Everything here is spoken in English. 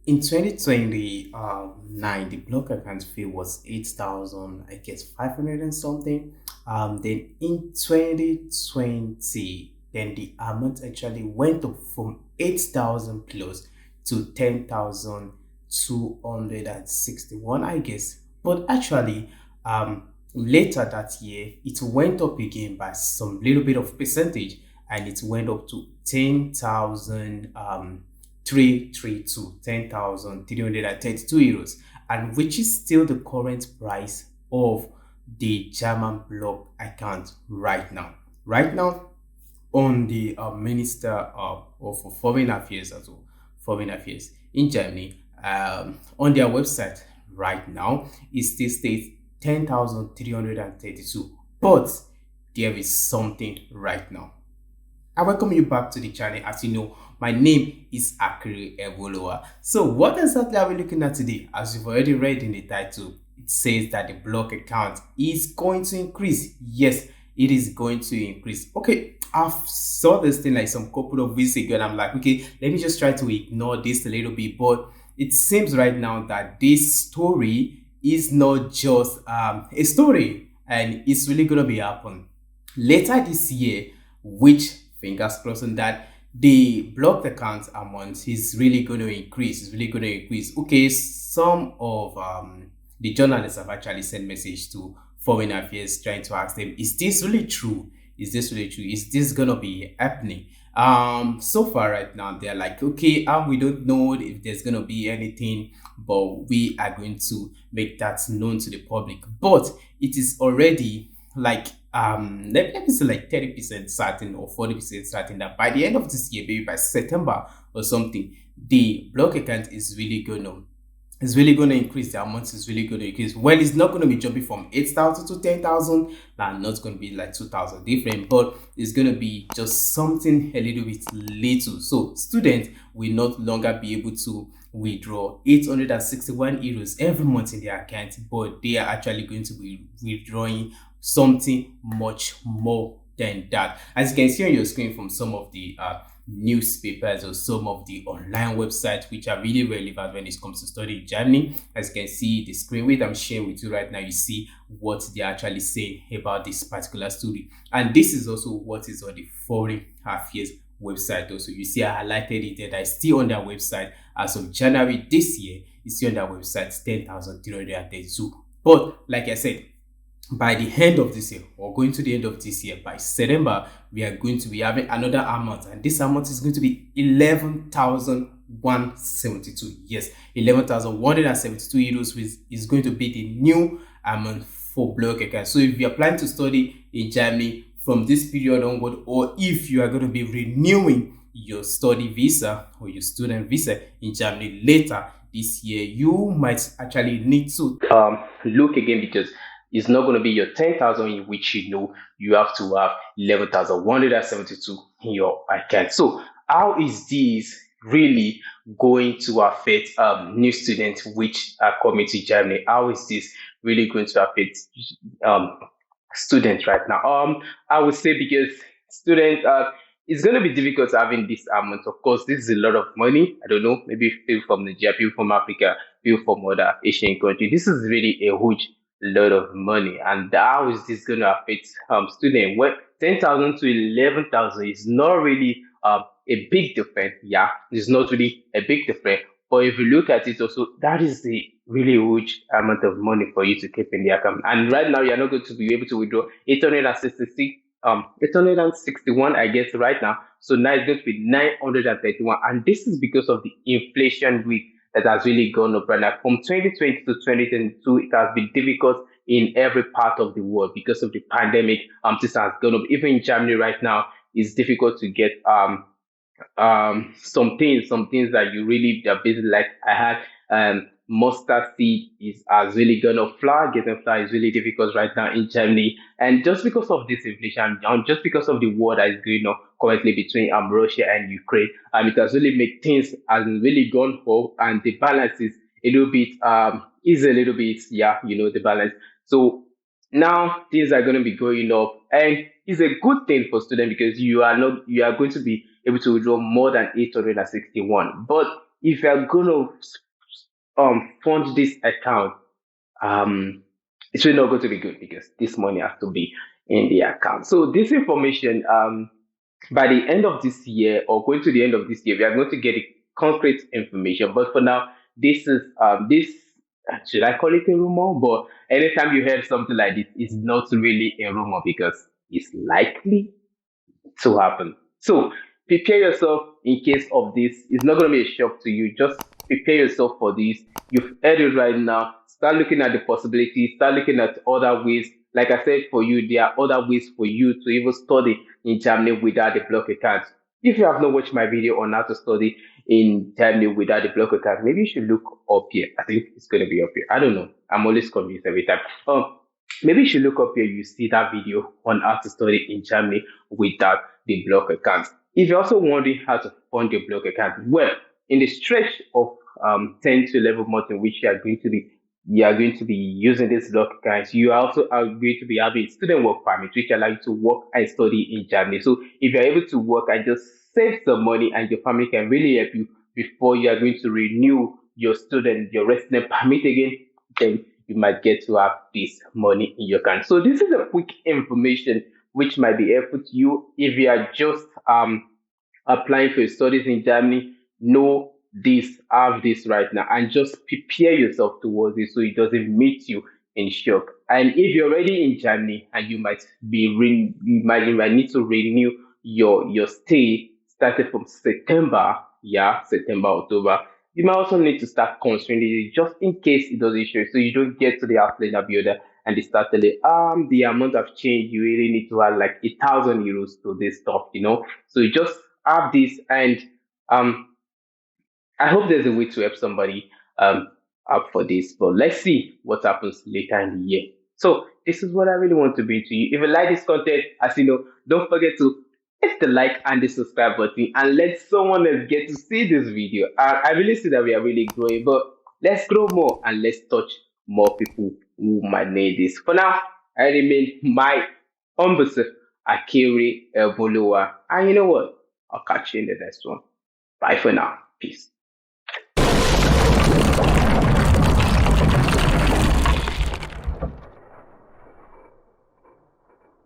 In 2029, the block account fee was 8,000, I guess 500 and something. Then in 2020, then the amount actually went up from 8,000 plus to 10,261, I guess. But actually, later that year, it went up again by some little bit of percentage, and it went up to 10,000 332 10,332 euros, and which is still the current price of the German block account right now. Right now, on the Minister of Foreign Affairs as well, Foreign Affairs in Germany, on their website right now, it still states 10,332. But there is something right now. I welcome you back to the channel. As you know, my name is Akere Evoloa. So what exactly are we looking at today? As you've already read in the title, it says that the block account is going to increase. Yes, it is going to increase. Okay, I've saw this thing like some couple of weeks ago, and I'm like, okay, let me just try to ignore this a little bit. But it seems right now that this story is not just a story, and it's really gonna be happen later this year, which fingers crossed on that the blocked account amount is really going to increase. It's really going to increase. Okay, some of the journalists have actually sent message to Foreign Affairs trying to ask them, is this really true? Is this really true? Is this gonna be happening? So far right now they're like, okay, we don't know if there's gonna be anything, but we are going to make that known to the public. But it is already like let me say like 30% certain or 40% certain that by the end of this year, maybe by September or something, the block account is really gonna increase. The amount is really gonna increase. Well, it's not gonna be jumping from 8,000 to 10,000. Now, not gonna be like 2,000 different, but it's gonna be just something a little bit little. So students will not longer be able to withdraw 861 euros every month in their account, but they are actually going to be withdrawing something much more than that. As you can see on your screen from some of the newspapers or some of the online websites which are really relevant when it comes to studying Germany. As you can see the screen which I'm sharing with you right now, you see what they're actually saying about this particular story. And this is also what is on the Foreign Affairs website. Also, you see I highlighted it there, that is still on their website as of January this year. It's still on their website, 10,332. But like I said, by the end of this year, or going to the end of this year, by September, we are going to be having another amount, and this amount is going to be 11,172. Yes, 11,172 euros, which is going to be the new amount for block account. So if you are planning to study in Germany from this period onward, or if you are going to be renewing your study visa or your student visa in Germany later this year, you might actually need to look again, because it's not going to be your 10,000 in which you have to have 11,172 in your account. So how is this really going to affect new students which are coming to Germany? How is this really going to affect um, students right now? I would say because students, it's going to be difficult having this amount. Of course, this is a lot of money. I don't know, maybe people from Nigeria, people from Africa, people from other Asian countries. This is really a huge lot of money, and how is this going to affect students? Well, 10,000 to 11,000 is not really a big difference. Yeah, it's not really a big difference. But if you look at it also, that is the really huge amount of money for you to keep in the account. And right now, you're not going to be able to withdraw 866, 861, I guess, right now. So now it's going to be 931. And this is because of the inflation rate that has really gone up right now. From 2020 to 2022, it has been difficult in every part of the world because of the pandemic. This has gone up. Even in Germany right now, it's difficult to get some things that you really are busy, like I had mustard seed is has really gone up. Flour, getting flour is really difficult right now in Germany, and just because of this inflation, just because of the war that is going on currently between Russia and Ukraine, it has really made things has really gone up, and the balance is a little bit, yeah, the balance. So now things are going to be going up, and it's a good thing for students because you are going to be able to withdraw more than 861. But if you're going to fund this account, um, it's really not going to be good because this money has to be in the account. So this information, by the end of this year or going to the end of this year, we are going to get the concrete information. But for now, this is this should I call it a rumor? But anytime you heard something like this, it's not really a rumor because it's likely to happen. So prepare yourself in case of this. It's not going to be a shock to you. Just prepare yourself for this. You've heard it right now. Start looking at the possibilities. Start looking at other ways. Like I said, for you, there are other ways for you to even study in Germany without the block account. If you have not watched my video on how to study in Germany without the block account, maybe you should look up here. I think it's going to be up here. I don't know. I'm always confused every time. Maybe you should look up here. You see that video on how to study in Germany without the block account. If you're also wondering how to fund your block account, well, in the stretch of 10 to 11 months in which you are going to be using this block account, you also are going to be having student work permit, which allow you to work and study in Germany. So if you're able to work and just save some money, and your family can really help you before you are going to renew your resident permit again, then you might get to have this money in your account. So this is a quick information which might be helpful to you if you are just applying for studies in Germany. Know this, have this right now, and just prepare yourself towards it so it doesn't meet you in shock. And if you're already in Germany and you might need to renew your stay starting from September, September, October, you might also need to start considering it just in case it doesn't show. So you don't get to the outlet builder and they start telling the amount of change you really need to add like 1,000 euros to this stuff, So you just have this, and I hope there's a way to help somebody up for this. But let's see what happens later in the year. So this is what I really want to bring to you. If you like this content, as you know, don't forget to hit the like and the subscribe button and let someone else get to see this video. I really see that we are really growing, but let's grow more and let's touch more people who might need this. For now, I remain my humble self, Akere Bolowa. And you know what? I'll catch you in the next one. Bye for now. Peace.